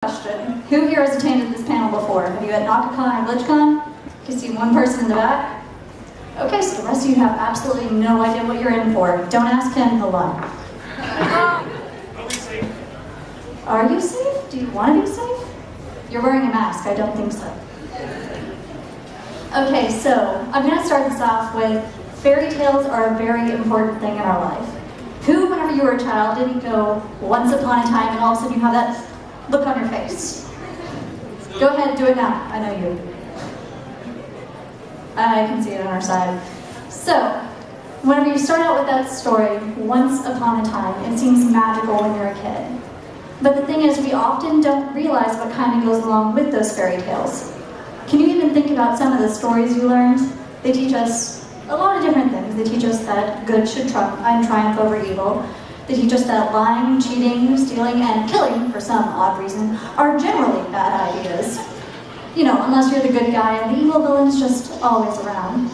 Question. Who here has attended this panel before? Have you at NakaCon or GlitchCon? You can see one person in the back. Okay, so the rest of you have absolutely no idea what you're in for. Don't ask him, he'll lie. Are we safe? Are you safe? Do you want to be safe? You're wearing a mask, I don't think so. Okay, so I'm going to start this off with fairy tales are a very important thing in our life. Who, whenever you were a child, didn't go once upon a time and all of a sudden you have that look on your face? Go ahead, do it now. I know you. I can see it on our side. So, whenever you start out with that story, once upon a time, it seems magical when you're a kid. But the thing is, we often don't realize what kind of goes along with those fairy tales. Can you even think about some of the stories you learned? They teach us a lot of different things. They teach us that good should triumph over evil. They teach us that lying, cheating, stealing, and killing, for some odd reason, are generally bad ideas. You know, unless you're the good guy and the evil villain's just always around.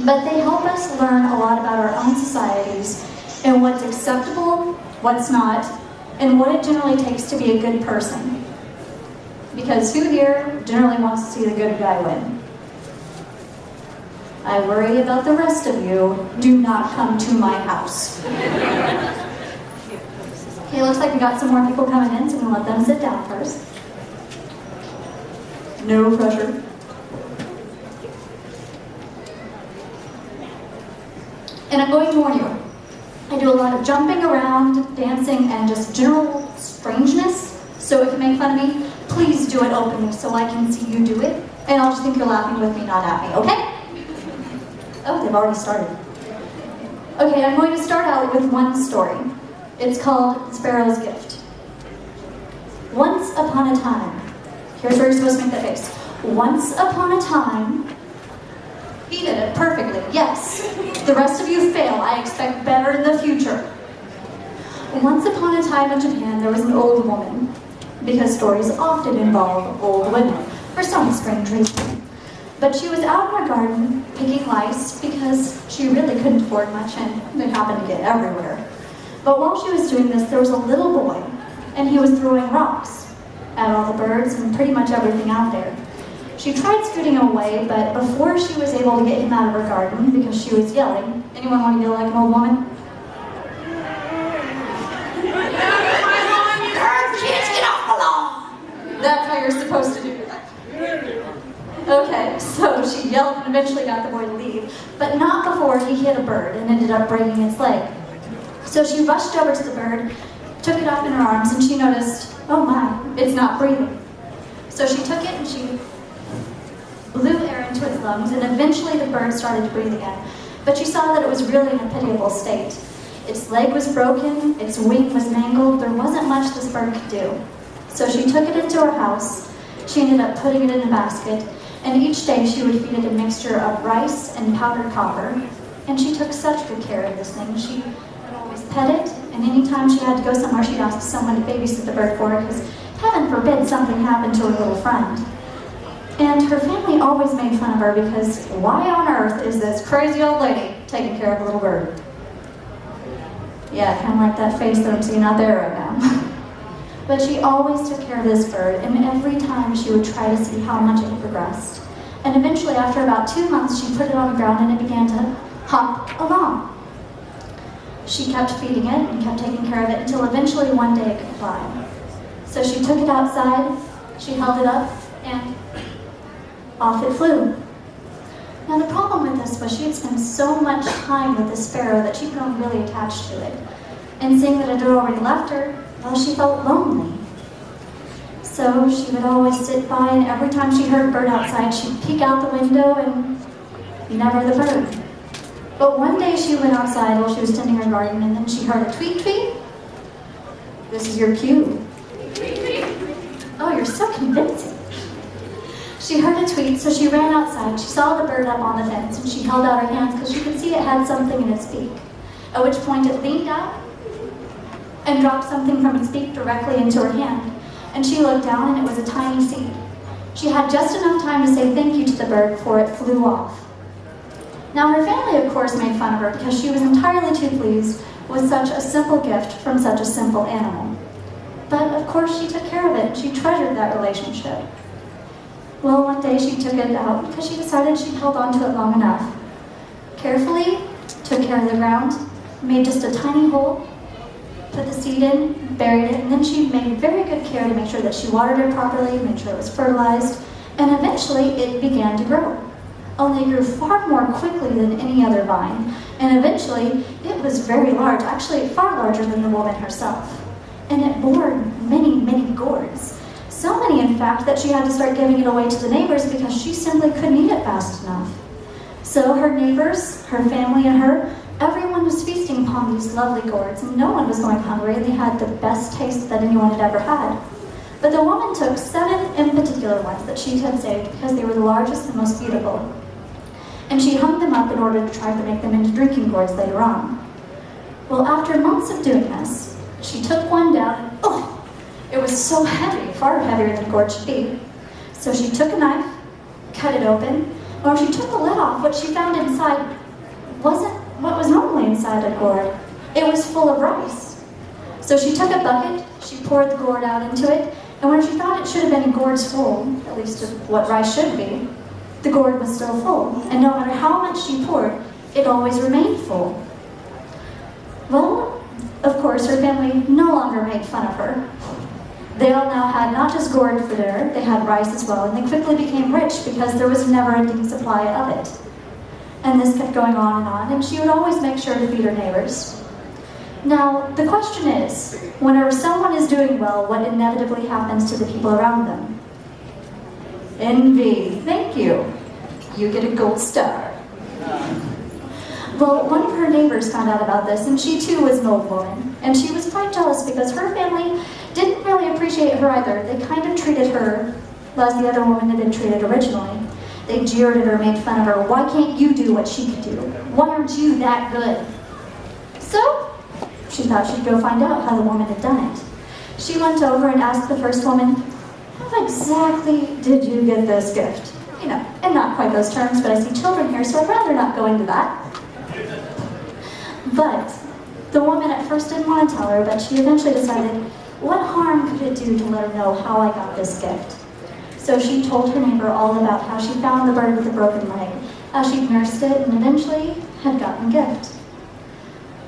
But they help us learn a lot about our own societies and what's acceptable, what's not, and what it generally takes to be a good person. Because who here generally wants to see the good guy win? I worry about the rest of you. Do not come to my house. Okay, looks like we got some more people coming in, so I'm going to let them sit down first. No pressure. And I'm going to warn you, I do a lot of jumping around, dancing, and just general strangeness. So if you make fun of me, please do it openly so I can see you do it. And I'll just think you're laughing with me, not at me, okay? Oh, they've already started. Okay, I'm going to start out with one story. It's called Sparrow's Gift. Once upon a time, here's where you're supposed to make that face. Once upon a time, he did it perfectly, yes. The rest of you fail, I expect better in the future. Once upon a time in Japan, there was an old woman, because stories often involve old women, for some strange reason. But she was out in her garden picking lice because she really couldn't afford much and they happened to get everywhere. But while she was doing this, there was a little boy and he was throwing rocks at all the birds and pretty much everything out there. She tried scooting him away, but before she was able to get him out of her garden because she was yelling, anyone want to yell like an old woman? That's how you're supposed to do it. Okay, so she yelled and eventually got the boy to leave, but not before he hit a bird and ended up breaking its leg. So she rushed over to the bird, took it up in her arms, and she noticed, oh my, it's not breathing. So she took it and she blew air into its lungs, and eventually the bird started to breathe again. But she saw that it was really in a pitiable state. Its leg was broken, its wing was mangled, there wasn't much this bird could do. So she took it into her house, she ended up putting it in a basket, and each day she would feed it a mixture of rice and powdered copper. And she took such good care of this thing. She would always pet it, and anytime she had to go somewhere, she'd ask someone to babysit the bird for her, because heaven forbid something happened to her little friend. And her family always made fun of her because why on earth is this crazy old lady taking care of a little bird? Yeah, kind of like that face that I'm seeing out there right now. But she always took care of this bird, and every time she would try to see how much it had progressed. And eventually, after about 2 months, she put it on the ground and it began to hop along. She kept feeding it and kept taking care of it until eventually one day it could fly. So she took it outside, she held it up, and off it flew. Now the problem with this was she had spent so much time with this sparrow that she'd grown really attached to it. And seeing that it had already left her, well, she felt lonely. So she would always sit by, and every time she heard a bird outside, she'd peek out the window and never the bird. But one day she went outside while she was tending her garden, and then she heard a tweet tweet. This is your cue. Oh, you're so convincing. She heard a tweet, so she ran outside. She saw the bird up on the fence, and she held out her hands because she could see it had something in its beak. At which point it leaned out and dropped something from its beak directly into her hand. And she looked down, and it was a tiny seed. She had just enough time to say thank you to the bird before it flew off. Now her family, of course, made fun of her because she was entirely too pleased with such a simple gift from such a simple animal. But of course she took care of it. She treasured that relationship. Well, one day she took it out because she decided she'd held on to it long enough. Carefully took care of the ground, made just a tiny hole, put the seed in, buried it, and then she made very good care to make sure that she watered it properly, made sure it was fertilized, and eventually it began to grow. Only it grew far more quickly than any other vine, and eventually it was very large, actually far larger than the woman herself. And it bore many, many gourds. So many, in fact, that she had to start giving it away to the neighbors because she simply couldn't eat it fast enough. So her neighbors, her family, and her, everyone was feasting upon these lovely gourds, and no one was going hungry, and they had the best taste that anyone had ever had. But the woman took 7 in particular ones that she had saved because they were the largest and most beautiful. And she hung them up in order to try to make them into drinking gourds later on. Well, after months of doing this, she took one down, and oh, it was so heavy, far heavier than a gourd should be. So she took a knife, cut it open, and when she took the lid off, what she found inside wasn't what was normally inside a gourd. It was full of rice. So she took a bucket, she poured the gourd out into it, and when she thought it should have been gourds full, at least of what rice should be, the gourd was still full. And no matter how much she poured, it always remained full. Well, of course, her family no longer made fun of her. They all now had not just gourd for dinner, they had rice as well, and they quickly became rich because there was a never-ending supply of it. And this kept going on, and she would always make sure to feed her neighbors. Now, the question is, whenever someone is doing well, what inevitably happens to the people around them? Envy. Thank you. You get a gold star. Well, one of her neighbors found out about this, and she too was an old woman, and she was quite jealous because her family didn't really appreciate her either. They kind of treated her as the other woman had been treated originally. They jeered at her, made fun of her. Why can't you do what she could do? Why aren't you that good? So, she thought she'd go find out how the woman had done it. She went over and asked the first woman, how exactly did you get this gift? You know, in not quite those terms, but I see children here, so I'd rather not go into that. But the woman at first didn't want to tell her, but she eventually decided, what harm could it do to let her know how I got this gift? So she told her neighbor all about how she found the bird with the broken leg, how she'd nursed it, and eventually had gotten a gift.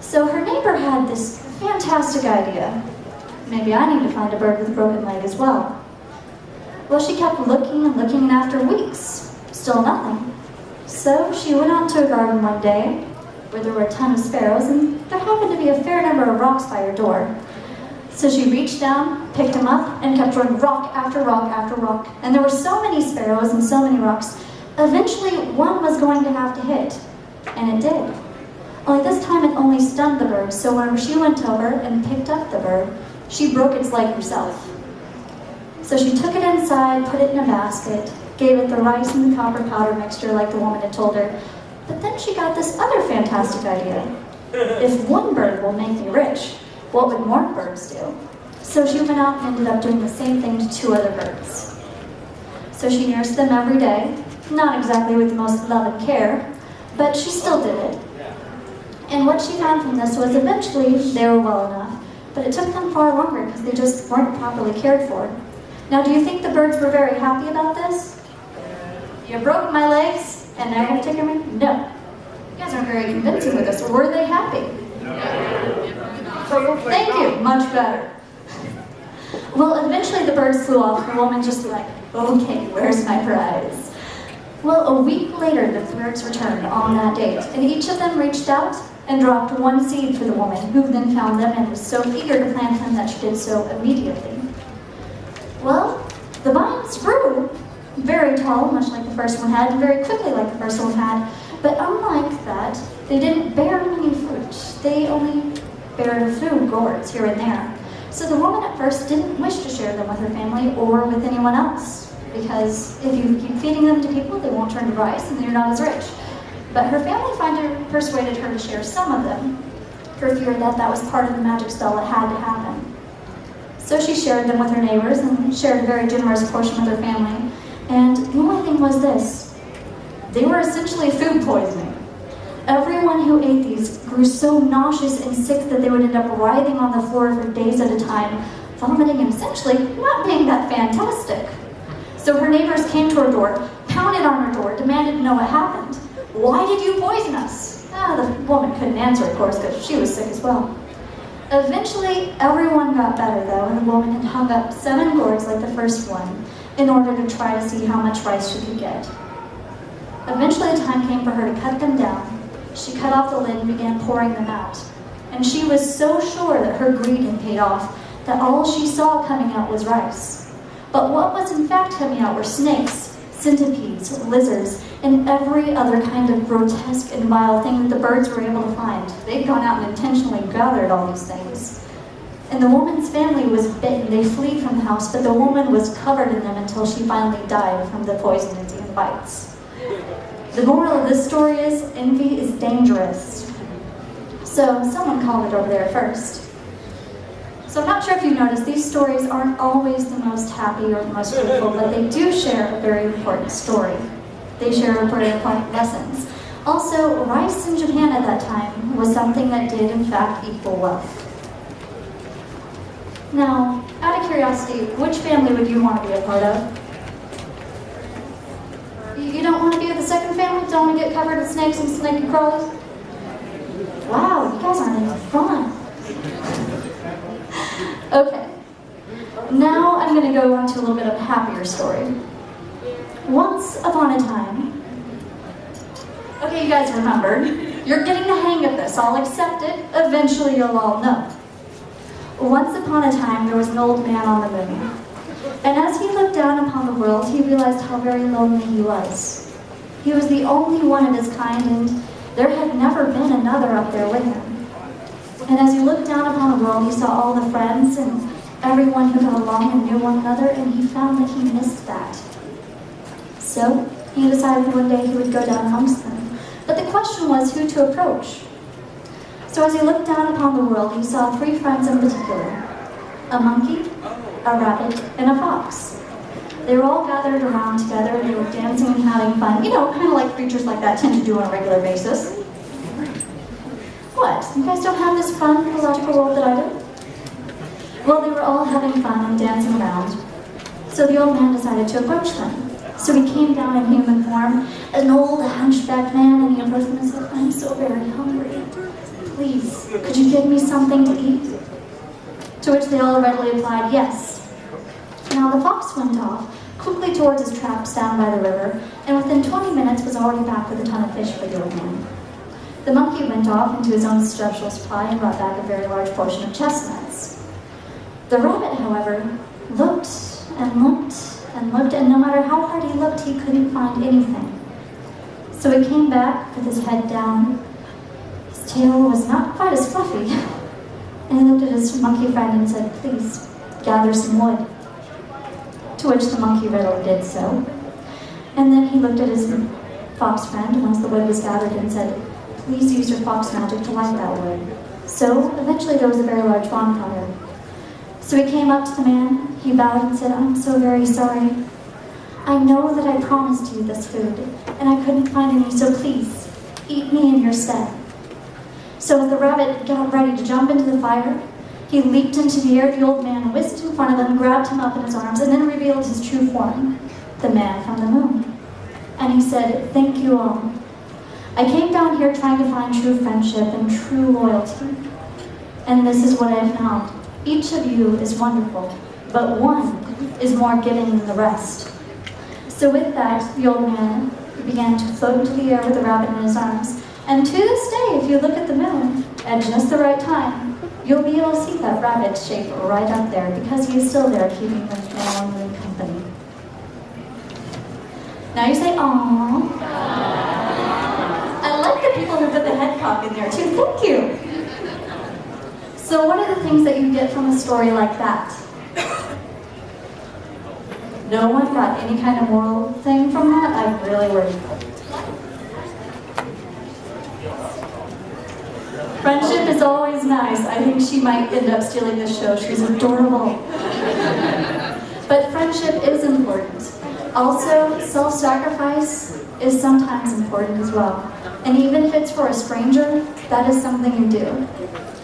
So her neighbor had this fantastic idea. Maybe I need to find a bird with a broken leg as well. Well, she kept looking and looking, and after weeks, still nothing. So she went out to a garden one day where there were a ton of sparrows, and there happened to be a fair number of rocks by her door. So she reached down, picked them up, and kept throwing rock after rock after rock. And there were so many sparrows and so many rocks, eventually one was going to have to hit. And it did. Only this time it only stunned the bird, so whenever she went over and picked up the bird, she broke its leg herself. So she took it inside, put it in a basket, gave it the rice and the copper powder mixture like the woman had told her. But then she got this other fantastic idea. If one bird will make me rich, what would more birds do? So she went out and ended up doing the same thing to 2 other birds. So she nursed them every day, not exactly with the most love and care, but she still did it. And what she found from this was eventually they were well enough, but it took them far longer because they just weren't properly cared for. Now, do you think the birds were very happy about this? You broke my legs and now you're taking me? No. You guys aren't very convincing with this. Were they happy? No. Thank you. Much better. Well, eventually the birds flew off and the woman's just like, okay, where's my prize? Well, a week later, the birds returned on that date, and each of them reached out and dropped 1 seed for the woman, who then found them and was so eager to plant them that she did so immediately. Well, the vines grew very tall, much like the first one had, and very quickly like the first one had, but unlike that, they didn't bear many fruit. They only bared a few gourds here and there. So the woman at first didn't wish to share them with her family or with anyone else, because if you keep feeding them to people, they won't turn to rice and you're not as rich. But her family finally persuaded her to share some of them, for fear that that was part of the magic spell that had to happen. So she shared them with her neighbors and shared a very generous portion with her family. And the only thing was this: they were essentially food poisoning. Everyone who ate these grew so nauseous and sick that they would end up writhing on the floor for days at a time, vomiting and essentially not being that fantastic. So her neighbors came to her door, pounded on her door, demanded to know what happened. Why did you poison us? The woman couldn't answer, of course, because she was sick as well. Eventually, everyone got better though, and the woman had hung up 7 gourds like the first one in order to try to see how much rice she could get. Eventually, the time came for her to cut them down. She cut off the lid and began pouring them out. And she was so sure that her greed had paid off that all she saw coming out was rice. But what was in fact coming out were snakes, centipedes, lizards, and every other kind of grotesque and vile thing that the birds were able to find. They'd gone out and intentionally gathered all these things. And the woman's family was bitten. They fled from the house, but the woman was covered in them until she finally died from the poisons and bites. The moral of this story is envy is dangerous. So someone called it over there first. So I'm not sure if you noticed, these stories aren't always the most happy or the most fruitful, but they do share a very important story. They share very important lessons. Also, rice in Japan at that time was something that did in fact equal wealth. Now, out of curiosity, which family would you want to be a part of? You don't want to be with the second family? Don't want to get covered with snakes and snake crawlers? Wow, you guys aren't even fun. Okay, now I'm going to go on to a little bit of a happier story. Once upon a time, okay, you guys remembered, you're getting the hang of this, I'll accept it, eventually you'll all know. Once upon a time, there was an old man on the moon. And as he looked down upon the world, he realized how very lonely he was. He was the only one of his kind, and there had never been another up there with him. And as he looked down upon the world, he saw all the friends and everyone who got along and knew one another, and he found that he missed that. So he decided one day he would go down amongst them. But the question was who to approach. So as he looked down upon the world, he saw 3 friends in particular: a monkey, a rabbit, and a fox. They were all gathered around together, and they were dancing and having fun. You know, kind of like creatures like that tend to do on a regular basis. What? You guys don't have this fun, illogical world that I do? Well, they were all having fun and dancing around. So the old man decided to approach them. So he came down in human form, an old hunchback man, and he approached them and said, "I'm so very hungry. Please, could you give me something to eat?" To which they all readily replied, "Yes." Now the fox went off quickly towards his traps down by the river, and within 20 minutes was already back with a ton of fish for the old man. The monkey went off into his own special supply and brought back a very large portion of chestnuts. The rabbit, however, looked and looked and looked, and no matter how hard he looked, he couldn't find anything. So he came back with his head down. His tail was not quite as fluffy. And he looked at his monkey friend and said, "Please, gather some wood." To which the monkey readily did so. And then he looked at his fox friend once the wood was gathered and said, "Please use your fox magic to light that wood." So eventually there was a very large bonfire. So he came up to the man, he bowed and said, "I'm so very sorry. I know that I promised you this food, and I couldn't find any, so please, eat me in your stead." So as the rabbit got ready to jump into the fire, he leaped into the air, the old man whisked in front of him, grabbed him up in his arms, and then revealed his true form, the man from the moon. And he said, "Thank you all. I came down here trying to find true friendship and true loyalty. And this is what I found. Each of you is wonderful, but one is more giving than the rest." So with that, the old man began to float into the air with the rabbit in his arms. And to this day, if you look at the moon at just the right time, you'll be able to see that rabbit shape right up there because he is still there keeping the man on the moon company. Now you say, "Aww." I like the people who put the head cock in there too. Thank you. So what are the things that you get from a story like that? No one got any kind of moral thing from that? I'm really worried. Friendship is always nice. I think she might end up stealing this show. She's adorable. But friendship is important. Also, self-sacrifice is sometimes important as well. And even if it's for a stranger, that is something you do.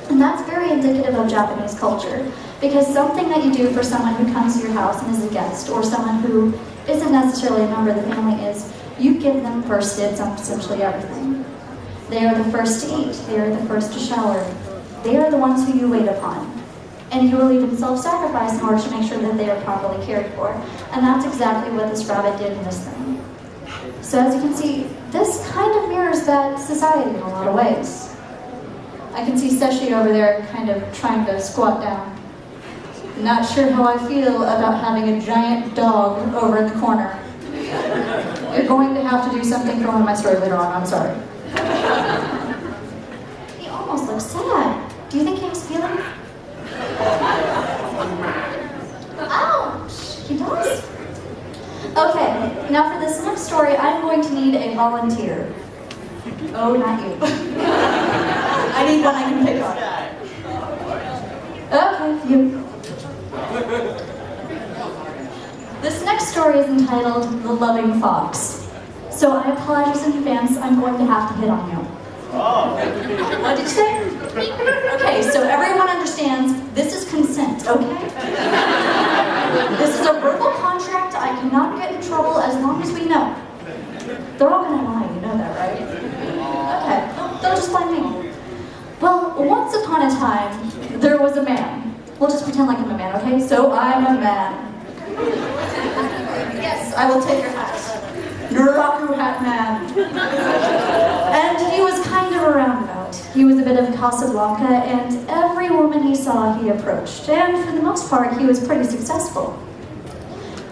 And that's very indicative of Japanese culture. Because something that you do for someone who comes to your house and is a guest, or someone who isn't necessarily a member of the family, is you give them first dibs on essentially everything. They are the first to eat. They are the first to shower. They are the ones who you wait upon. And you will even self-sacrifice in order to make sure that they are properly cared for. And that's exactly what this rabbit did in this thing. So as you can see, this kind of mirrors that society in a lot of ways. I can see Seshi over there kind of trying to squat down. Not sure how I feel about having a giant dog over in the corner. You're going to have to do something for one of my stories later on, I'm sorry. He almost looks sad. Do you think he has feelings? Ouch! He does? Okay, now for this next story, I'm going to need a volunteer. Oh, not you. I need one I can pick on. Okay, you. This next story is entitled The Loving Fox. So I apologize in advance, I'm going to have to hit on you. What did you say? Okay, so everyone understands this is consent, okay? This is a verbal contract. I cannot get in trouble as long as we know. They're all gonna lie, you know that, right? Okay, they'll just blame me. Well, once upon a time, there was a man. We'll just pretend like I'm a man, okay? So I'm a man. Yes, I will take your hat. Nuraku hat man. And he was kind of a roundabout. He was a bit of a Casablanca, and every woman he saw he approached. And for the most part, he was pretty successful.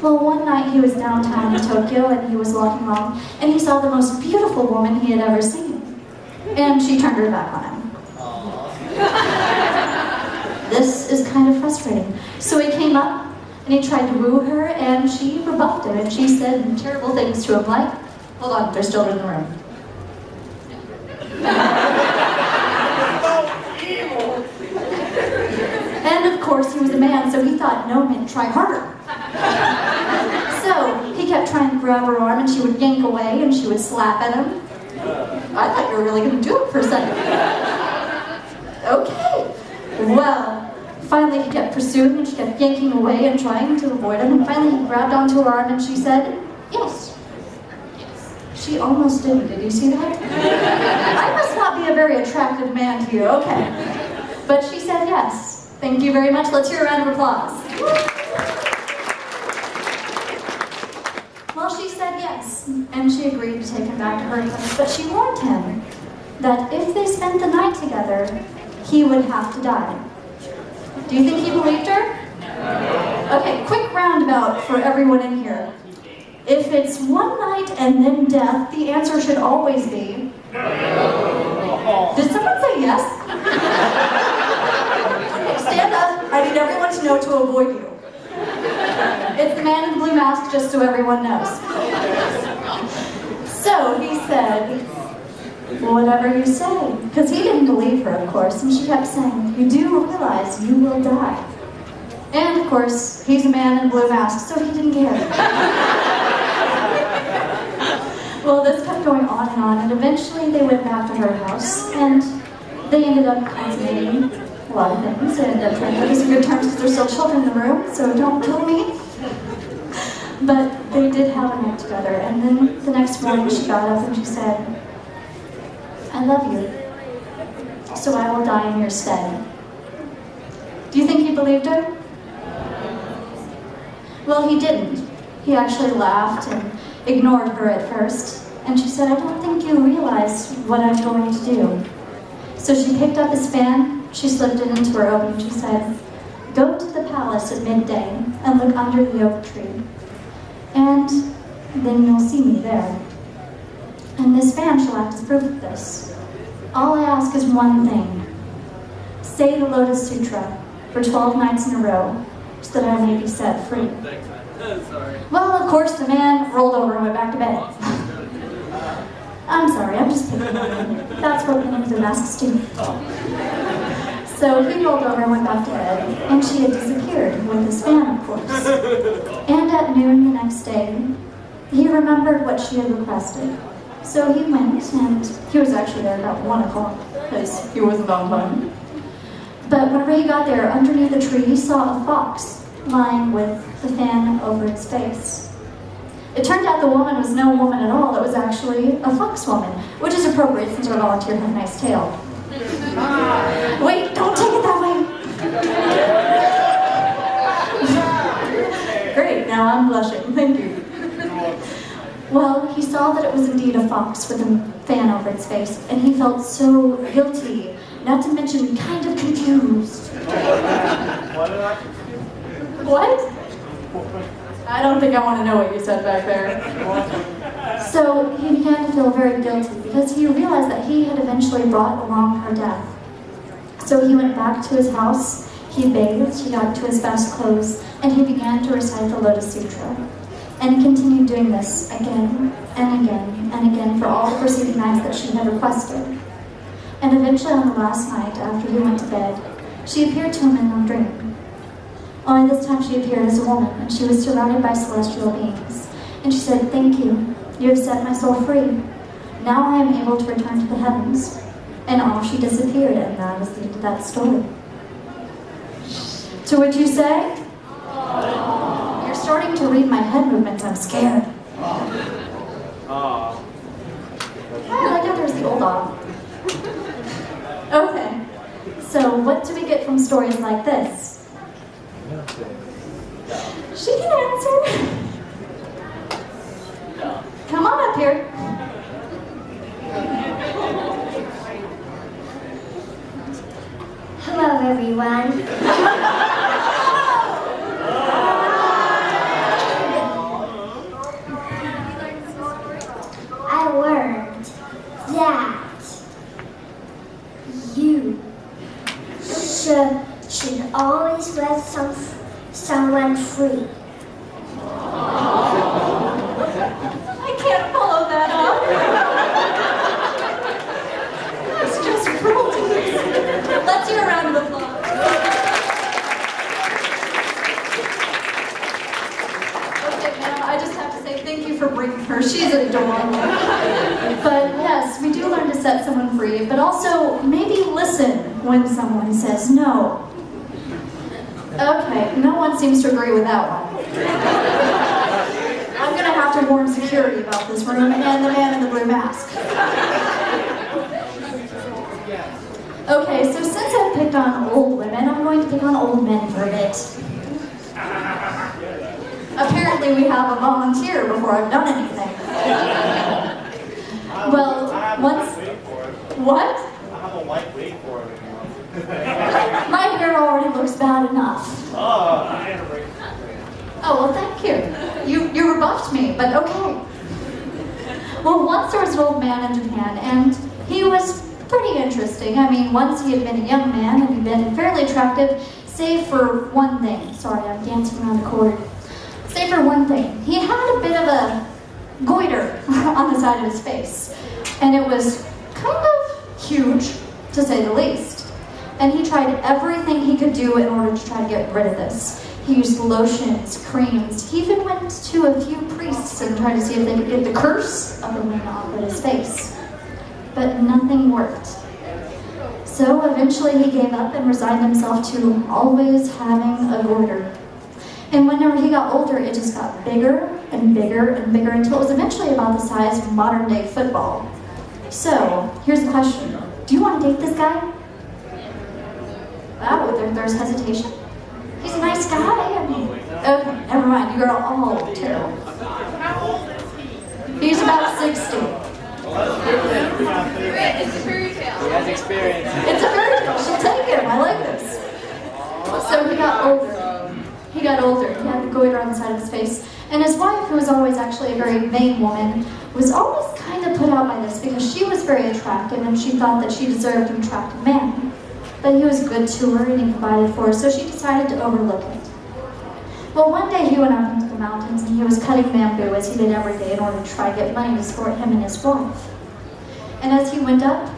Well, one night he was downtown in Tokyo, and he was walking along, and he saw the most beautiful woman he had ever seen. And she turned her back on him. This is kind of frustrating. So he came up, and he tried to woo her, and she rebuffed him, and she said terrible things to him, like, hold on, there's children in the room. And of course, he was a man, so he thought no meant try harder. So he kept trying to grab her arm, and she would yank away, and she would slap at him. I thought you were really going to do it for a second. Okay. Well, finally he kept pursuing, and she kept yanking away and trying to avoid him, and finally he grabbed onto her arm, and she said, yes. She almost did you see that? I must not be a very attractive man to you, okay. But she said yes. Thank you very much. Let's hear a round of applause. Well, she said yes, and she agreed to take him back to her place, but she warned him that if they spent the night together, he would have to die. Do you think he believed her? No. Okay, quick roundabout for everyone in here. If it's one night and then death, the answer should always be no. Did someone say yes? Okay, stand up. I need everyone to know to avoid you. It's the man in the blue mask, just so everyone knows. So he said, whatever you say. Because he didn't believe her, of course, and she kept saying, you do realize you will die. And of course, he's a man in a blue mask, so he didn't care. Well, this kept going on, and eventually they went back to her house, and they ended up consummating a lot of things. They ended up trying to put some good terms because there's still children in the room, so don't kill me. But they did have a night together, and then the next morning she got up and she said, I love you, so I will die in your stead. Do you think he believed her? Well, he didn't. He actually laughed and ignored her at first, and she said, I don't think you realize what I'm going to do. So she picked up his fan, she slipped it into her oven, and she said, go to the palace at midday and look under the oak tree, and then you'll see me there. And this fan shall act as proof of this. All I ask is one thing. Say the Lotus Sutra for 12 nights in a row, so that I may be set free. Well, of course, the man rolled over and went back to bed. I'm sorry, I'm just picking on him. That's what men with masks do. So he rolled over and went back to bed, and she had disappeared with his fan, of course. And at noon the next day, he remembered what she had requested. So he went, and he was actually there about 1 o'clock, because he wasn't on time. But whenever he got there, underneath the tree, he saw a fox lying with the fan over its face. It turned out the woman was no woman at all. It was actually a fox woman, which is appropriate since our volunteer had a nice tail. Wait, don't take it that way. Great, now I'm blushing. Thank you. Well, he saw that it was indeed a fox with a fan over its face, and he felt so guilty, not to mention kind of confused. What? I don't think I want to know what you said back there. So he began to feel very guilty because he realized that he had eventually brought along her death. So he went back to his house, he bathed, he got into his best clothes, and he began to recite the Lotus Sutra. And he continued doing this again and again and again for all the preceding nights that she had requested. And eventually on the last night, after he went to bed, she appeared to him in a dream. Only this time she appeared as a woman, and she was surrounded by celestial beings. And she said, "Thank you. You have set my soul free. Now I am able to return to the heavens." And off she disappeared, and that is the end of that story. To which you say, "You're starting to read my head movements. I'm scared." Oh, I guess there's the old awe. Okay, so what do we get from stories like this? She can answer. Come on up here. Hello, everyone. I learned that you should always let someone free. I can't follow that up. It's just cruelty. Let's hear a round of applause. Okay, now I just have to say thank you for bringing her. She's adorable. But yes, we do learn to set someone free, but also maybe listen when someone says no. Okay, no one seems to agree with that one. I'm gonna have to warn security about this room and the man in the blue mask. Okay, so since I've picked on old women, I'm going to pick on old men for a bit. Apparently we have a volunteer before I've done anything. Well, once... What? I have a white wig for it. My hair already looks bad enough. Oh, well, thank you. You rebuffed me, but okay. Well, once there was an old man in Japan, and he was pretty interesting. I mean, once he had been a young man, and he'd been fairly attractive, save for one thing. Sorry, I'm dancing around the cord. Save for one thing. He had a bit of a goiter on the side of his face, and it was kind of huge, to say the least. And he tried everything he could do in order to try to get rid of this. He used lotions, creams. He even went to a few priests and tried to see if they could get the curse of the wing off of his face. But nothing worked. So eventually he gave up and resigned himself to always having a goiter. And whenever he got older, it just got bigger and bigger and bigger until it was eventually about the size of modern day football. So, here's the question. Do you want to date this guy? Wow, there's hesitation. He's a nice guy. I mean, okay, never mind. You are all terrible. He's about 60. It's a Fairytails. He has experience. It's a Fairytale. She'll take him. I like this. So he got older. He got older. He had the goiter on the side of his face. And his wife, who was always actually a very vain woman, was always kind of put out by this because she was very attractive and she thought that she deserved an attractive man. But he was good to her and he provided for her, so she decided to overlook it. Well, one day he went up into the mountains and he was cutting bamboo as he did every day in order to try to get money to support him and his wife. And as he went up,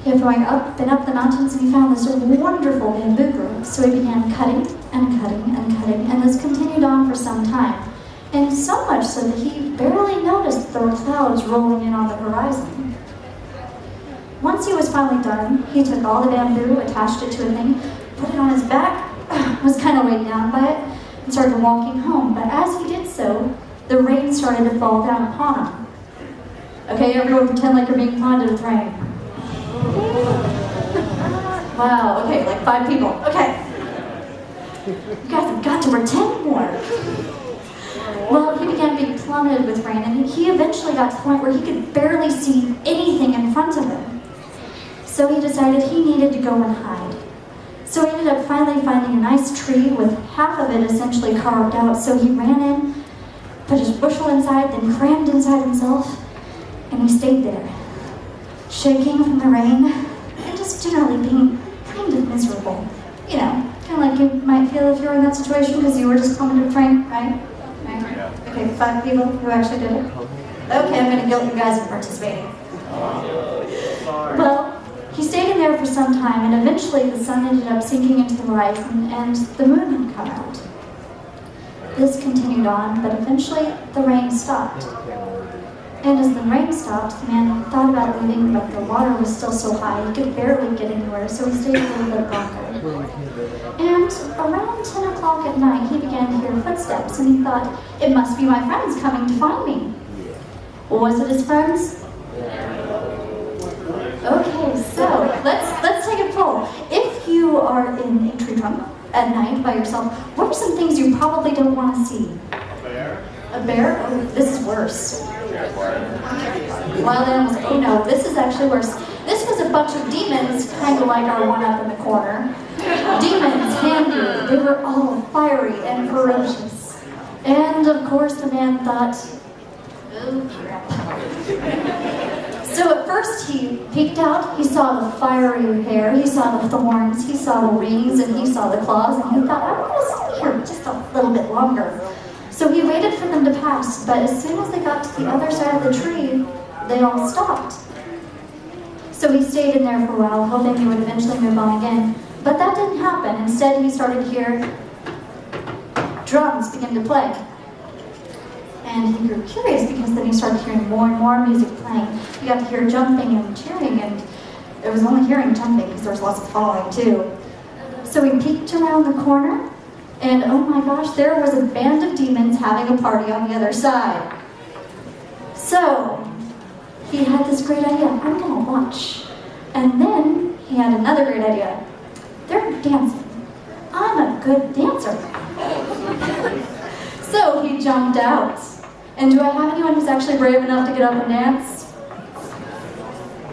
he kept going up and up the mountains and he found this wonderful bamboo grove. So he began cutting and cutting and cutting, and this continued on for some time. And so much so that he barely noticed that there were clouds rolling in on the horizon. Once he was finally done, he took all the bamboo, attached it to a thing, put it on his back, was kind of weighed down by it, and started walking home. But as he did so, the rain started to fall down upon him. Okay, everyone pretend like you're being blinded with rain. Wow, okay, like 5 people. Okay. You guys have got to pretend more. Well, he began being plummeted with rain, and he eventually got to the point where he could barely see anything in front of him. So he decided he needed to go and hide. So he ended up finally finding a nice tree with half of it essentially carved out. So he ran in, put his bushel inside, then crammed inside himself, and he stayed there, shaking from the rain, and just generally being kind of miserable. You know, kind of like you might feel if you were in that situation because you were just plummeted with rain, right? Yeah. Okay, 5 people who actually did it. Okay, I'm going to guilt you guys for participating. Sorry. Well, he stayed in there for some time, and eventually the sun ended up sinking into the horizon, and the moon had come out. This continued on, but eventually the rain stopped. And as the rain stopped, the man thought about leaving, but the water was still so high he could barely get anywhere, so he stayed a little bit longer. And around 10 o'clock at night, he began to hear footsteps, and he thought, it must be my friends coming to find me. Was it his friends? Okay, so let's take a poll. If you are in a tree trunk at night by yourself, what are some things you probably don't want to see? A bear? A bear? Oh, this is worse. Wild animals? Oh no, this is actually worse. This was a bunch of demons, kind of like our one up in the corner. Demons, handy. They were all fiery and ferocious. And of course the man thought, oh crap. So at first he peeked out, he saw the fiery hair, he saw the thorns, he saw the wings, and he saw the claws, and he thought, I'm going to stay here just a little bit longer. So he waited for them to pass, but as soon as they got to the other side of the tree, they all stopped. So he stayed in there for a while, hoping he would eventually move on again. But that didn't happen. Instead, he started to hear drums begin to play. And he grew curious because then he started hearing more and more music playing. He got to hear jumping and cheering, and it was only hearing jumping because there was lots of falling too. So he peeked around the corner, and oh my gosh, there was a band of demons having a party on the other side. So he had this great idea, I'm going to watch. And then he had another great idea. They're dancing. I'm a good dancer. So he jumped out. And do I have anyone who's actually brave enough to get up and dance? I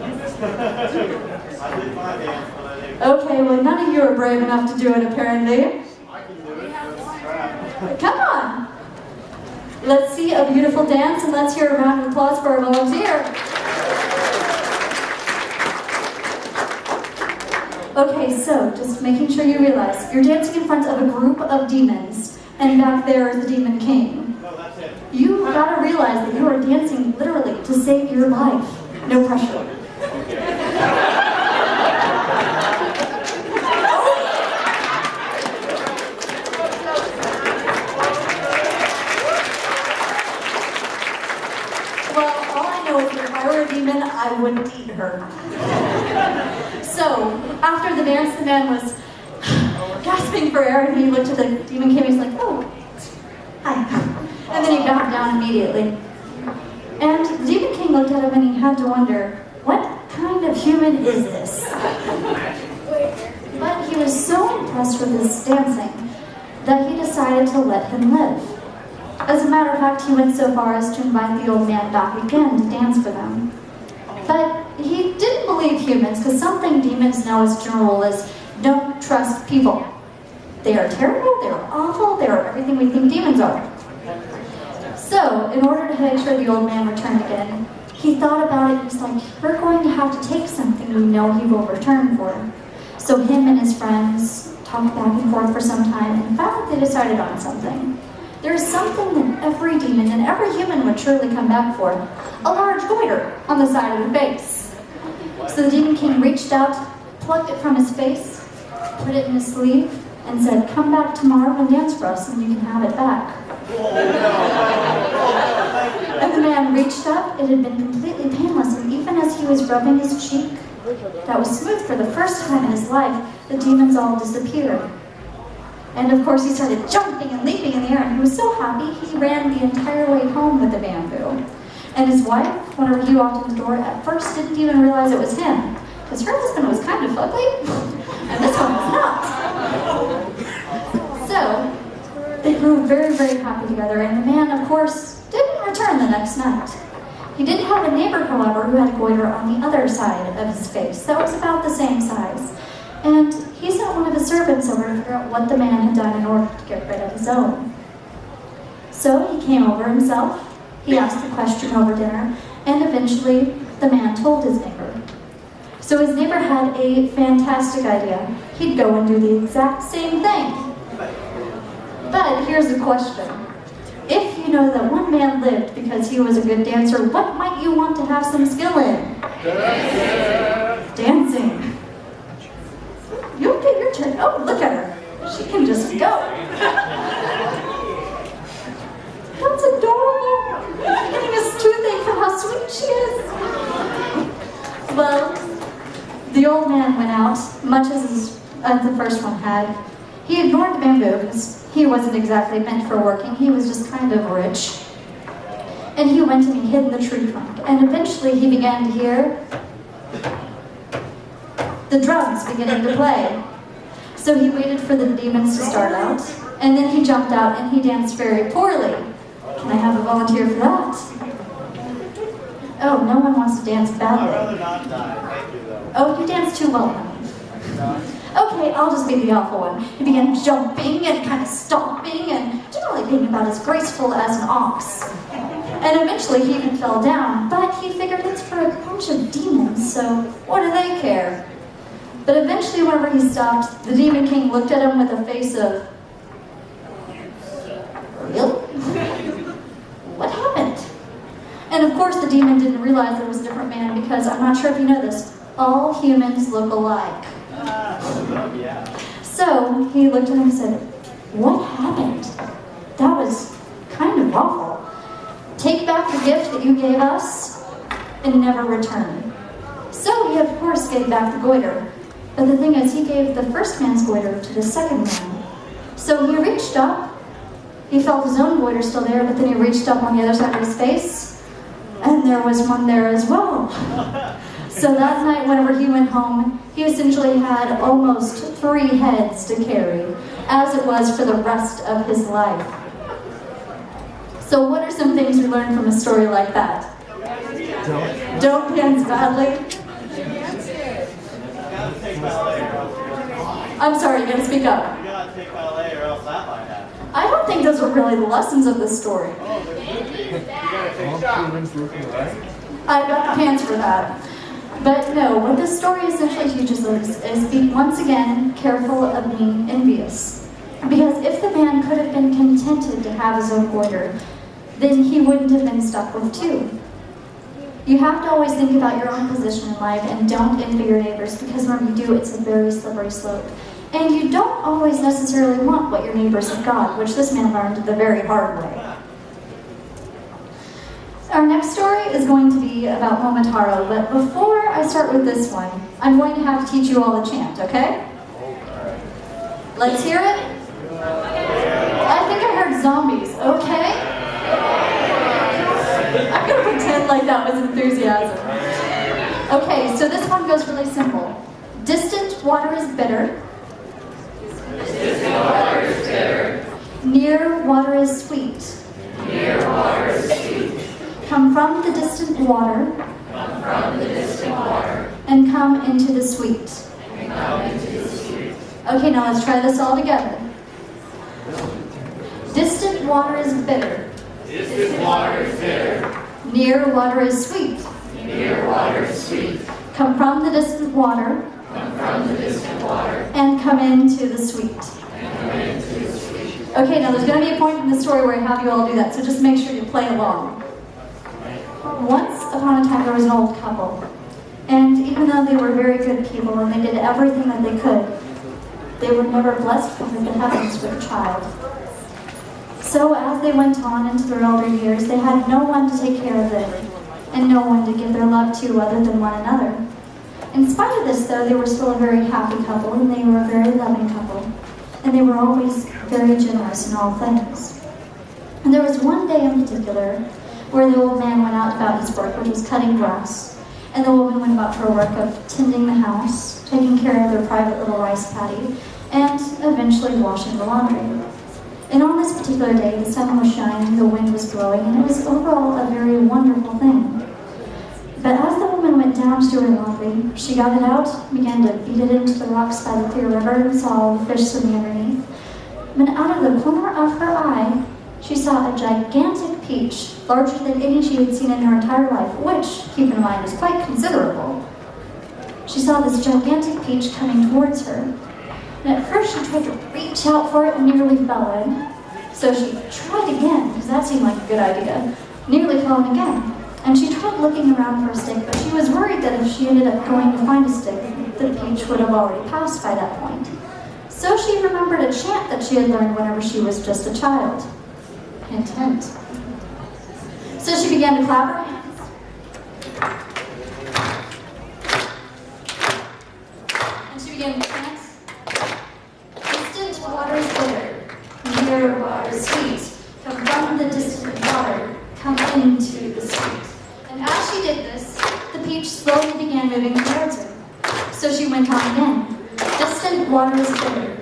did my dance, but I didn't. Okay, well none of you are brave enough to do it apparently. I can do it. That's crap. Come on. Let's see a beautiful dance, and let's hear a round of applause for our volunteer. Okay, so just making sure you realize you're dancing in front of a group of demons, and back there is the Demon King. No, that's it. You've got to realize that you are dancing literally to save your life. No pressure. Well, all I know is that if I were a demon, I wouldn't eat her. So, after the dance, the man was gasping for air, and he looked at the Demon King and he's like, oh, hi. And then he bowed down immediately. And the Demon King looked at him and he had to wonder, what kind of human is this? But he was so impressed with his dancing that he decided to let him live. As a matter of fact, he went so far as to invite the old man back again to dance for them. But he didn't believe humans, because something demons know as a general is don't trust people. They are terrible, they are awful, they are everything we think demons are. So, in order to make sure the old man returned again, he thought about it and he's like, we're going to have to take something we know he will return for. So him and his friends talked back and forth for some time, and finally they decided on something. There's something that every demon and every human would surely come back for. A large goiter on the side of the face. So the Demon King reached out, plucked it from his face, put it in his sleeve, and said, come back tomorrow and dance for us and you can have it back. And the man reached up, it had been completely painless, and even as he was rubbing his cheek, that was smooth for the first time in his life, the demons all disappeared. And of course he started jumping and leaping in the air, and he was so happy he ran the entire way home with the bamboo. And his wife, whenever he walked in the door, at first didn't even realize it was him, because her husband was kind of ugly, and this one was not. So, they grew very, very happy together, and the man, of course, didn't return the next night. He did have a neighbor, however, who had goiter on the other side of his face that was about the same size. And he sent one of his servants over to figure out what the man had done in order to get rid of his own. So he came over himself, he asked the question over dinner, and eventually the man told his neighbor. So his neighbor had a fantastic idea. He'd go and do the exact same thing. But here's the question. If you know that one man lived because he was a good dancer, what might you want to have some skill in? Dancing. You'll get your turn. Oh, look at her. She can just go. That's adorable. Getting a toothache from how sweet she is. Well, the old man went out, much as the first one had. He ignored the bamboo because he wasn't exactly meant for working. He was just kind of rich. And he went and he hid in the tree trunk. And eventually he began to hear the drums beginning to play. So he waited for the demons to start out. And then he jumped out and he danced very poorly. Can I have a volunteer for that? Oh, no one wants to dance badly. I'd rather not die. Thank you, though. Oh, you dance too well, honey. Okay, I'll just be the awful one. He began jumping and kind of stomping and generally being about as graceful as an ox. And eventually he even fell down, but he figured it's for a bunch of demons, so what do they care? But eventually whenever he stopped, the Demon King looked at him with a face of, really? What happened? And of course the demon didn't realize there was a different man because, I'm not sure if you know this, all humans look alike. Yeah. So he looked at him and said, what happened? That was kind of awful. Take back the gift that you gave us and never return. So he of course gave back the goiter. But the thing is, he gave the first man's goiter to the second man. So he reached up, he felt his own goiter still there, but then he reached up on the other side of his face, and there was one there as well. So that night, whenever he went home, he essentially had almost 3 heads to carry, as it was for the rest of his life. So what are some things we learned from a story like that? Don't dance badly. I'm sorry, you gotta speak up. You gotta take ballet or else that might happen. I don't think those are really the lessons of this story. Oh, there should be. You gotta take shots. I've got the pants for that. But no, what this story essentially teaches us is be once again careful of being envious. Because if the man could have been contented to have his own goiter, then he wouldn't have been stuck with 2. You have to always think about your own position in life and don't envy your neighbors, because when you do, it's a very slippery slope. And you don't always necessarily want what your neighbors have got, which this man learned the very hard way. Our next story is going to be about Momotaro, but before I start with this one, I'm going to have to teach you all a chant, okay? Let's hear it. I think I heard zombies, okay? I'm going to pretend like that was enthusiasm. Okay, so this one goes really simple. Distant water is bitter. Distant water is bitter. Near water is sweet. Near water is sweet. Come from the distant water. Come from the distant water. And come into the sweet. And come into the sweet. Okay, now let's try this all together. Distant water is bitter. Distant water is bitter. Near water is sweet. Near water is sweet. Come from the distant water. Come from the distant water. And come into the sweet. And come into the sweet. Okay, now there's going to be a point in the story where I have you all do that, so just make sure you play along. Once upon a time, there was an old couple. And even though they were very good people and they did everything that they could, they were never blessed from the heavens with a child. So as they went on into their elder years, they had no one to take care of them, and no one to give their love to other than one another. In spite of this, though, they were still a very happy couple, and they were a very loving couple, and they were always very generous in all things. And there was one day in particular where the old man went out about his work, which was cutting grass, and the woman went about her work of tending the house, taking care of their private little rice paddy, and eventually washing the laundry. And on this particular day, the sun was shining, the wind was blowing, and it was overall a very wonderful thing. But as the woman went down to do her laundry, she got it out, began to beat it into the rocks by the clear river, and saw all the fish swimming underneath. But out of the corner of her eye, she saw a gigantic peach, larger than any she had seen in her entire life, which, keep in mind, is quite considerable. She saw this gigantic peach coming towards her. And at first she tried to reach out for it and nearly fell in. So she tried again, because that seemed like a good idea, nearly fell in again. And she tried looking around for a stick, but she was worried that if she ended up going to find a stick, the peach would have already passed by that point. So she remembered a chant that she had learned whenever she was just a child. Hint, hint. So she began to clap her hands. And she began to chant, distant waters bitter, near waters sweet, come from the distant water, come into the sweet. And as she did this, the peach slowly began moving towards her. So she went on again, distant waters bitter,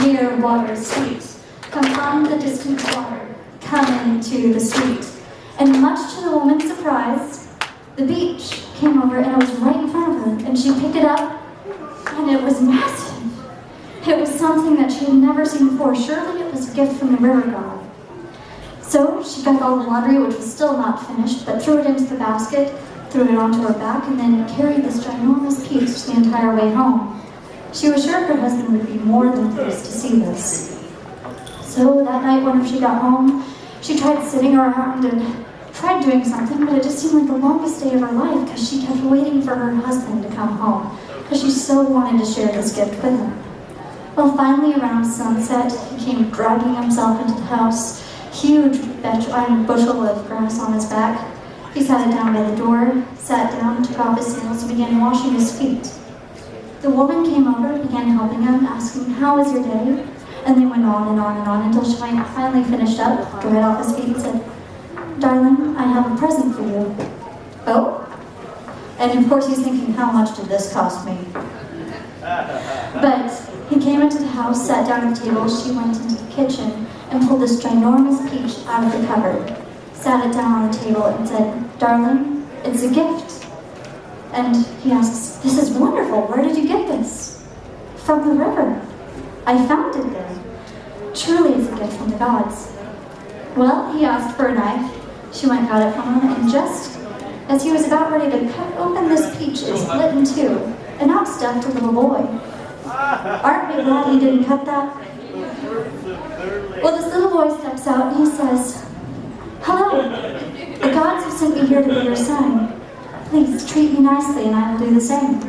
near waters sweet, come from the distant water, come into the sweet. And much to the woman's surprise, the peach came over and it was right in front of her, and she picked it up, and it was massive. It was something that she had never seen before. Surely it was a gift from the river god. So she got all the laundry, which was still not finished, but threw it into the basket, threw it onto her back, and then carried this ginormous peach the entire way home. She was sure her husband would be more than pleased to see this. So that night, whenever she got home, she tried sitting around and tried doing something, but it just seemed like the longest day of her life because she kept waiting for her husband to come home because she so wanted to share this gift with him. Well, finally around sunset, he came dragging himself into the house, huge bushel of grass on his back. He sat it down by the door, sat down, took off his sandals, and began washing his feet. The woman came over, began helping him, asking, "How was your day?" And they went on and on and on until she finally finished up, dried off his feet, and said, "Darling, I have a present for you." "Oh?" And of course he's thinking, how much did this cost me? But he came into the house, sat down at the table, she went into the kitchen and pulled this ginormous peach out of the cupboard, sat it down on the table and said, "Darling, it's a gift." And he asks, "This is wonderful, where did you get this?" "From the river. I found it there. Truly it's a gift from the gods." Well, he asked for a knife. She went and got it from him, and just as he was about ready to cut open this peach, it split in two, and out stepped a little boy. Aren't we glad he didn't cut that? Well, this little boy steps out and he says, "Hello, the gods have sent me here to be your son. Please treat me nicely and I will do the same."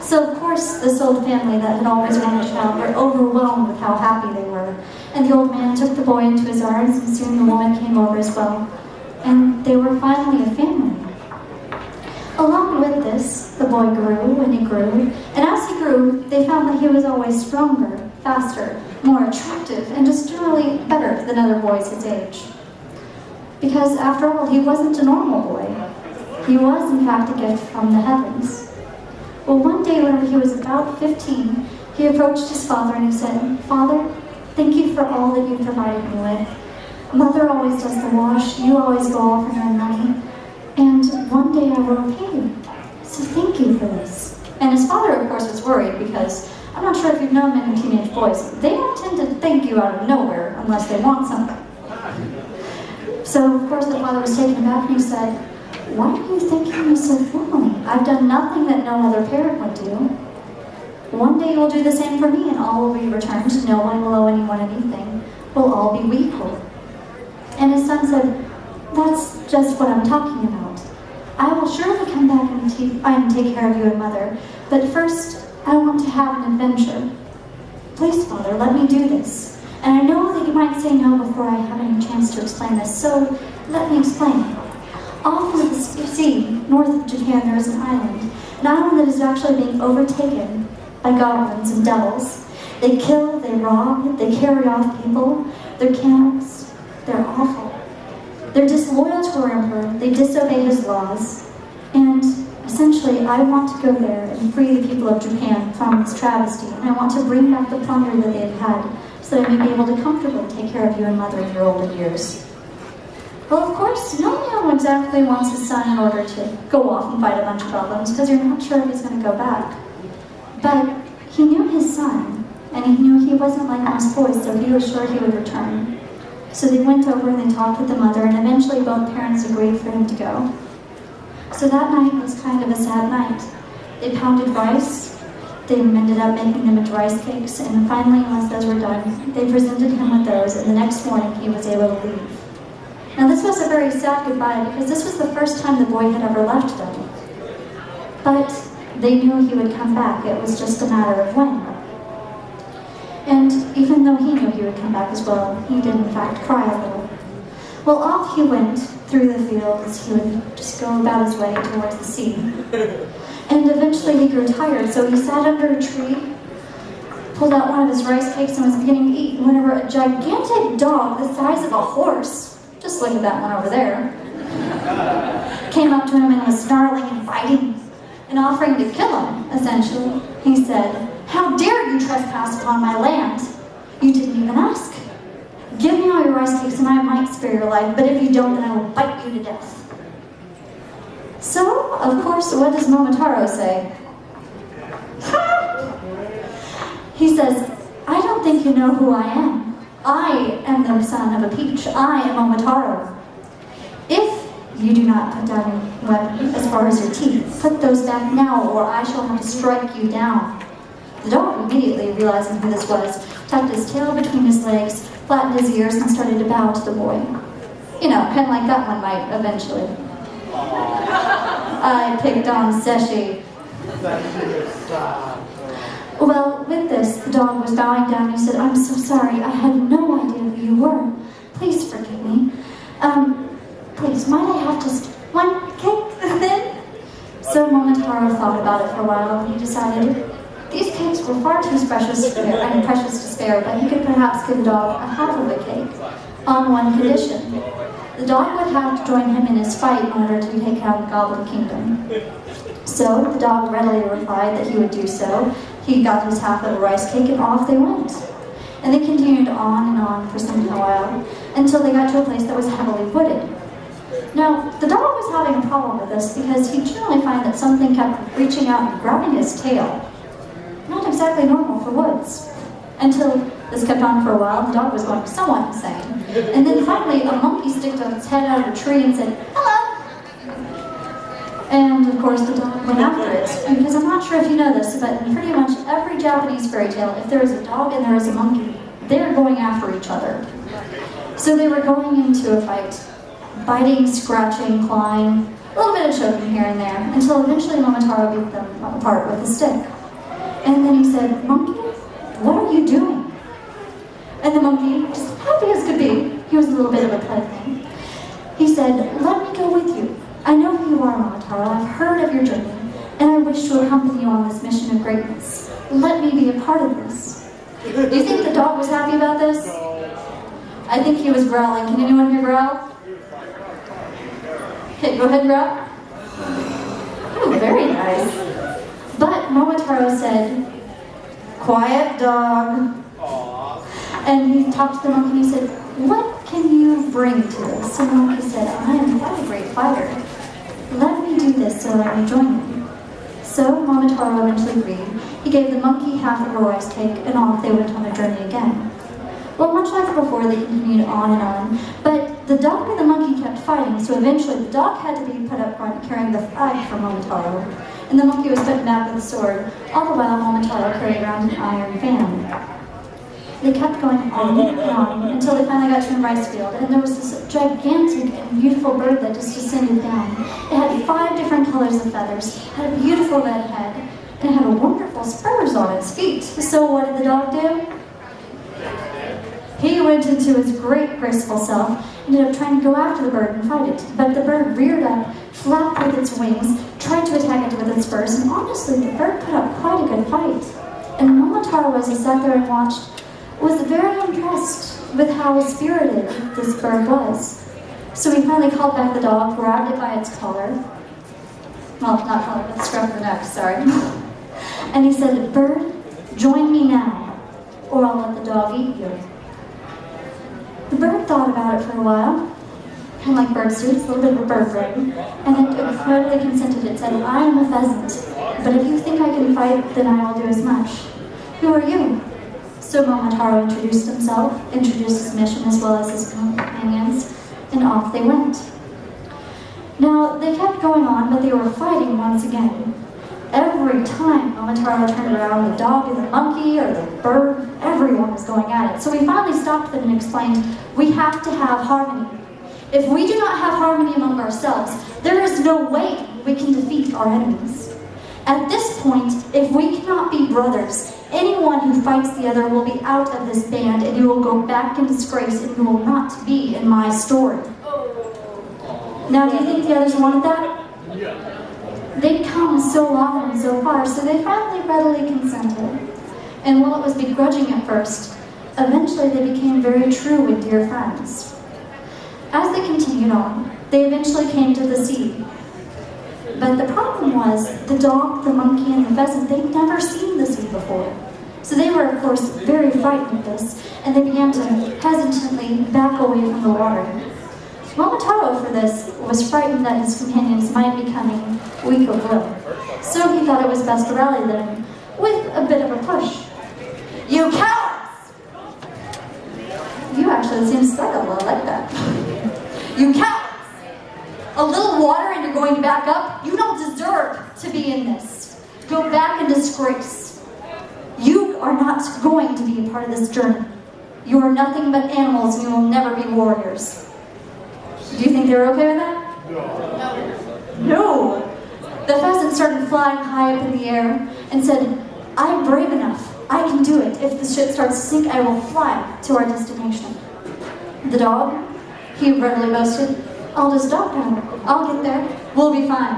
So of course, this old family that had always wanted a child were overwhelmed with how happy they were. And the old man took the boy into his arms, and soon the woman came over as well. And they were finally a family. Along with this, the boy grew and he grew. And as he grew, they found that he was always stronger, faster, more attractive, and just generally better than other boys his age. Because after all, he wasn't a normal boy. He was, in fact, a gift from the heavens. Well, one day, whenever he was about 15, he approached his father and he said, "Father, thank you for all that you've provided me with. Mother always does the wash, you always go off and earn money, and one day I will repay you. So thank you for this." And his father, of course, was worried because I'm not sure if you've known many teenage boys. They don't tend to thank you out of nowhere unless they want something. So, of course, the father was taken aback and he said, "Why are you thanking me so formally? I've done nothing that no other parent would do. One day you'll do the same for me and all will be returned. No one will owe anyone anything. We'll all be equal." And his son said, "That's just what I'm talking about. I will surely come back and take care of you and mother, but first I want to have an adventure. Please, Father, let me do this. And I know that you might say no before I have any chance to explain this, so let me explain. Off in the sea, north of Japan, there is an island, an island that is actually being overtaken by goblins and devils. They kill, they rob, they carry off people. They're cannibals. They're awful. They're disloyal to our emperor. They disobey his laws. And essentially, I want to go there and free the people of Japan from this travesty. And I want to bring back the plunder that they had had so that I may be able to comfortably take care of you and mother in your older years. Well, of course, no man exactly wants his son in order to go off and fight a bunch of goblins because you're not sure if he's going to go back. But he knew his son, and he knew he wasn't like most boys, so he was sure he would return. So they went over and they talked with the mother, and eventually both parents agreed for him to go. So that night was kind of a sad night. They pounded rice, they ended up making them into rice cakes, and finally, once those were done, they presented him with those, and the next morning he was able to leave. Now this was a very sad goodbye because this was the first time the boy had ever left them. But they knew he would come back, it was just a matter of when. And even though he knew he would come back as well, he did in fact cry a little. Well, off he went through the fields. He would just go about his way towards the sea. And eventually he grew tired, so he sat under a tree, pulled out one of his rice cakes and was beginning to eat whenever a gigantic dog the size of a horse, just look at that one over there, came up to him and was snarling and biting and offering to kill him, essentially. He said, "How dare you trespass upon my land? You didn't even ask. Give me all your rice cakes and I might spare your life, but if you don't, then I will bite you to death." So, of course, what does Momotaro say? He says, "I don't think you know who I am. I am the son of a peach. I am Momotaro. If you do not put down your weapon as far as your teeth, put those back now or I shall have to strike you down." The dog, immediately realizing who this was, tucked his tail between his legs, flattened his ears, and started to bow to the boy. You know, kind of like that one might eventually. I picked on Seshi. Well, with this, the dog was bowing down and he said, "I'm so sorry, I had no idea who you were. Please forgive me. Please, might I have just one cake then?" So Momotaro thought about it for a while and he decided these cakes were far too precious to spare, but he could perhaps give the dog a half of a cake on one condition. The dog would have to join him in his fight in order to take out the Goblin Kingdom. So the dog readily replied that he would do so. He got his half of a rice cake and off they went. And they continued on and on for some while until they got to a place that was heavily wooded. Now, the dog was having a problem with this because he'd generally find that something kept reaching out and grabbing his tail. Not exactly normal for woods. Until this kept on for a while, the dog was going somewhat insane. And then finally, a monkey sticked its head out of a tree and said, "Hello!" And of course, the dog went after it. Because I'm not sure if you know this, but in pretty much every Japanese fairy tale, if there is a dog and there is a monkey, they're going after each other. So they were going into a fight, biting, scratching, clawing, a little bit of choking here and there, until eventually Momotaro beat them apart with a stick. And then he said, "Monkey, what are you doing?" And the monkey, just happy as could be, he was a little bit of a plaything, he said, "Let me go with you. I know who you are, Momotaro. I've heard of your journey, and I wish to accompany you on this mission of greatness. Let me be a part of this." Do you think the dog was happy about this? I think he was growling. Can anyone hear growl? Okay, go ahead and growl. Oh, very nice. But Momotaro said, "Quiet, dog." And he talked to the monkey and he said, "What can you bring to this?" And the monkey said, "I am quite a great fighter. Let me do this so that I may join you." So Momotaro eventually agreed. He gave the monkey half of a rice cake and off they went on their journey again. Well, much like before, they continued on and on. But the dog and the monkey kept fighting, so eventually the dog had to be put up front carrying the flag for Momotaro. And the monkey was put back with a sword, all the while Momotaro carried around an iron fan. They kept going on and on until they finally got to a rice field, and there was this gigantic and beautiful bird that just descended down. It had 5 different colors of feathers, had a beautiful red head, and it had wonderful spurs on its feet. So what did the dog do? He He went into his great graceful self, ended up trying to go after the bird and fight it. But the bird reared up, flapped with its wings, tried to attack it with its spurs, and honestly, the bird put up quite a good fight. And Momotaro, as he sat there and watched, was very impressed with how spirited this bird was. So he finally called back the dog, grabbed it by its collar. Well, not collar, but the scruff of the neck, sorry. And he said, "Bird, join me now, or I'll let the dog eat you." The bird thought about it for a while, kind of like birds do, it's a little bit of a bird brain, and it readily consented. It said, "I am a pheasant, but if you think I can fight, then I will do as much. Who are you?" So Momotaro introduced himself, introduced his mission as well as his companions, and off they went. Now, they kept going on, but they were fighting once again. Every time Momotaro turned around, the dog or the monkey or the bird, everyone was going at it. So we finally stopped them and explained, we have to have harmony. If we do not have harmony among ourselves, there is no way we can defeat our enemies. At this point, if we cannot be brothers, anyone who fights the other will be out of this band and you will go back in disgrace and you will not be in my story. Now, do you think the others wanted that? Yeah. They'd come so long and so far, so they finally readily consented. And while it was begrudging at first, eventually they became very true and dear friends. As they continued on, they eventually came to the sea. But the problem was, the dog, the monkey, and the pheasant, they'd never seen the sea before. So they were, of course, very frightened of this, and they began to hesitantly back away from the water. Momotaro, for this, was frightened that his companions might be becoming weak of will. So he thought it was best to rally them with a bit of a push. "You cowards!" You actually seem like a lot like that. "You cowards! A little water and you're going to back up? You don't deserve to be in this. Go back in disgrace. You are not going to be a part of this journey. You are nothing but animals and you will never be warriors." Do you think they were okay with that? No. The pheasant started flying high up in the air and said, "I'm brave enough. I can do it. If the ship starts to sink, I will fly to our destination." The dog, he readily boasted, "I'll just dog paddle. I'll get there. We'll be fine."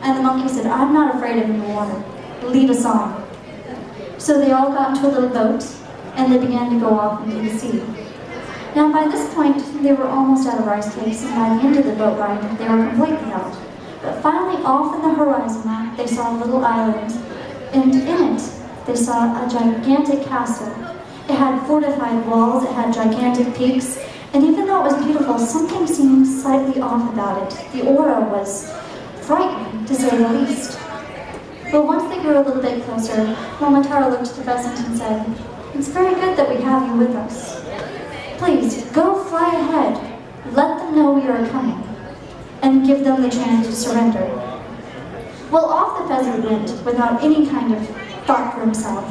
And the monkey said, "I'm not afraid of any water. Lead us on." So they all got into a little boat and they began to go off into the sea. Now, by this point, they were almost out of rice cakes, and by the end of the boat ride, they were completely out. But finally, off in the horizon, they saw a little island, and in it, they saw a gigantic castle. It had fortified walls, it had gigantic peaks, and even though it was beautiful, something seemed slightly off about it. The aura was frightening, to say the least. But once they grew a little bit closer, Momotaro looked at the pheasant and said, "It's very good that we have you with us. Please, go fly ahead. Let them know we are coming, and give them the chance to surrender." Well, off the pheasant went without any kind of thought for himself.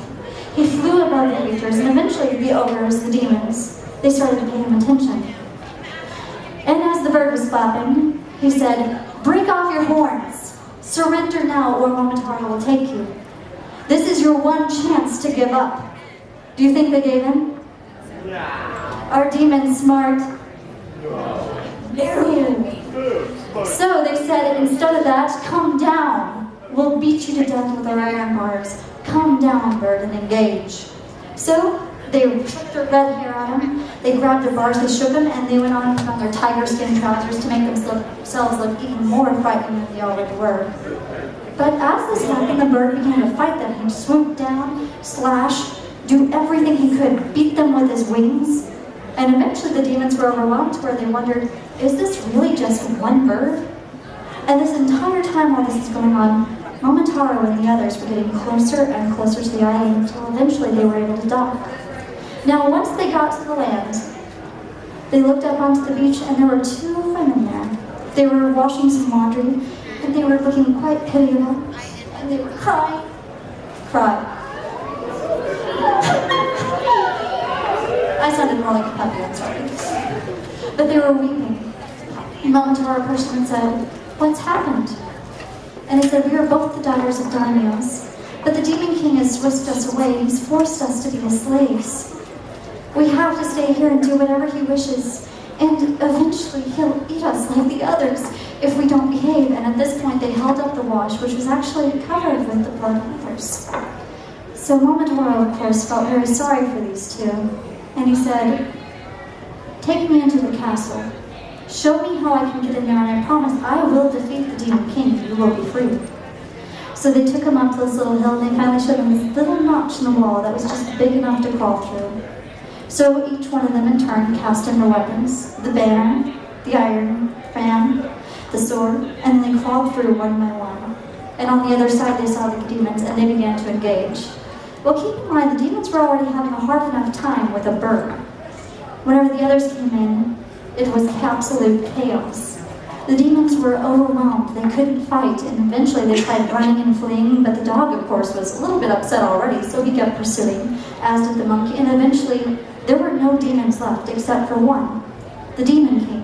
He flew above the creatures, and eventually the ogres, the demons, they started to pay him attention. And as the bird was flapping, he said, "Break off your horns. Surrender now, or Momotaro will take you. This is your one chance to give up." Do you think they gave in? Are demons smart? No. So they said, instead of that, "Come down. We'll beat you to death with our iron bars. Come down, bird, and engage." So they shook their red hair at him, they grabbed their bars, they shook them, and they went on and put on their tiger skin trousers to make themselves look even more frightening than they already were. But as this happened, the bird began to fight them. He'd swoop down, slash, do everything he could, beat them with his wings. And eventually the demons were overwhelmed to where they wondered, is this really just one bird? And this entire time while this is going on, Momotaro and the others were getting closer and closer to the island until eventually they were able to dock. Now once they got to the land, they looked up onto the beach and there were two women there. They were washing some laundry and they were looking quite pitiable and they were crying. I sounded more like a puppy, I'm sorry. But they were weeping. And Momotaro approached them and said, "What's happened?" And they said, "We are both the daughters of daimyos, but the Demon King has whisked us away. He's forced us to be his slaves." We have to stay here and do whatever he wishes. And eventually he'll eat us like the others if we don't behave. And at this point they held up the wash, which was actually covered with the blood of others. So Momotaro, of course, felt very sorry for these two. And he said, "Take me into the castle. Show me how I can get in there, and I promise I will defeat the Demon King. You will be free." So they took him up this little hill, and they finally showed him this little notch in the wall that was just big enough to crawl through. So each one of them in turn cast in their weapons, the banner, the iron fan, the sword, and they crawled through one by one. And on the other side they saw the demons, and they began to engage. Well, keep in mind, the demons were already having a hard enough time with a bird. Whenever the others came in, it was absolute chaos. The demons were overwhelmed, they couldn't fight, and eventually they tried running and fleeing, but the dog, of course, was a little bit upset already, so he kept pursuing, as did the monkey, and eventually there were no demons left except for one, the Demon King.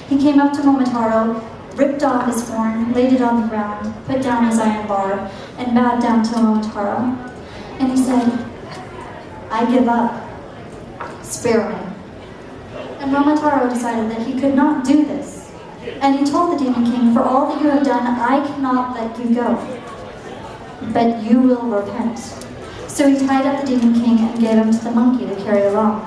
He came up to Momotaro, ripped off his horn, laid it on the ground, put down his iron bar, and bowed down to Momotaro. And he said, "I give up. Spare me." And Momotaro decided that he could not do this. And he told the Demon King, "For all that you have done, I cannot let you go. But you will repent." So he tied up the Demon King and gave him to the monkey to carry along.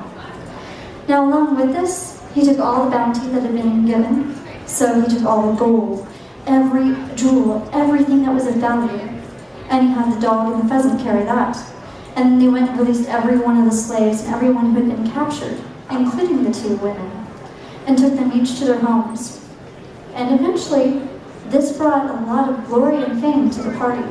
Now along with this, he took all the bounty that had been given. So he took all the gold, every jewel, everything that was of value. And he had the dog and the pheasant carry that. And then they went and released every one of the slaves and everyone who had been captured, including the two women, and took them each to their homes. And eventually, this brought a lot of glory and fame to the party.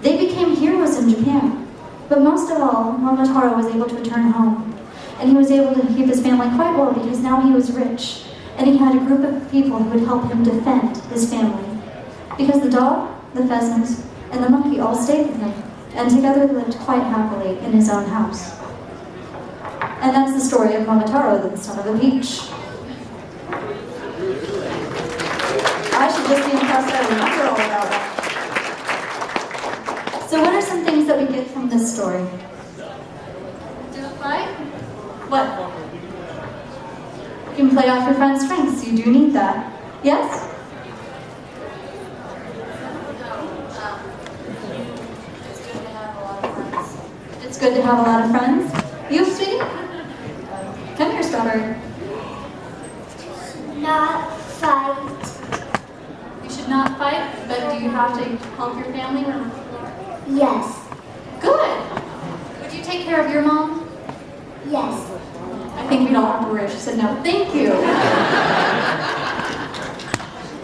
They became heroes in Japan. But most of all, Momotaro was able to return home. And he was able to keep his family quite well because now he was rich. And he had a group of people who would help him defend his family. Because the dog, the pheasant, and the monkey all stayed with him. And together lived quite happily in his own house. And that's the story of Momotaro, the son of a peach. I should just be impressed I remember all about that. So what are some things that we get from this story? Do a fight? What? You can play off your friend's strengths. You do need that. Yes? It's good to have a lot of friends. You, sweetie? Come here, Strawberry. Not fight. You should not fight, but do you have to help your family? Yes. Good. Would you take care of your mom? Yes. I think we'd all have to worry. She said no. Thank you.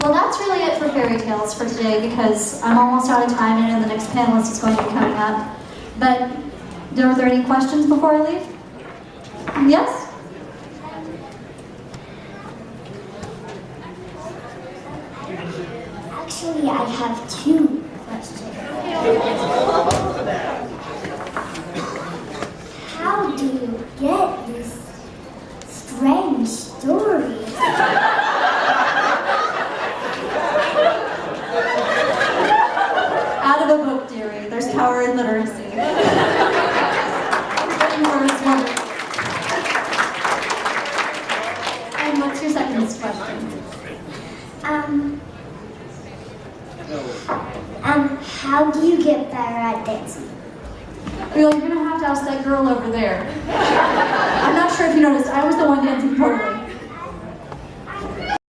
Well, that's really it for fairy tales for today because I'm almost out of time and I know the next panelist is going to be coming up. But are there any questions before I leave? Yes? Actually, I have two questions. How do you get these strange stories? Out of a book, dearie. There's power in literacy. Everybody knows one. And what's your second question? How do you get better at dancing? Well, you're gonna have to ask that girl over there. I'm not sure if you noticed, I was the one dancing totally.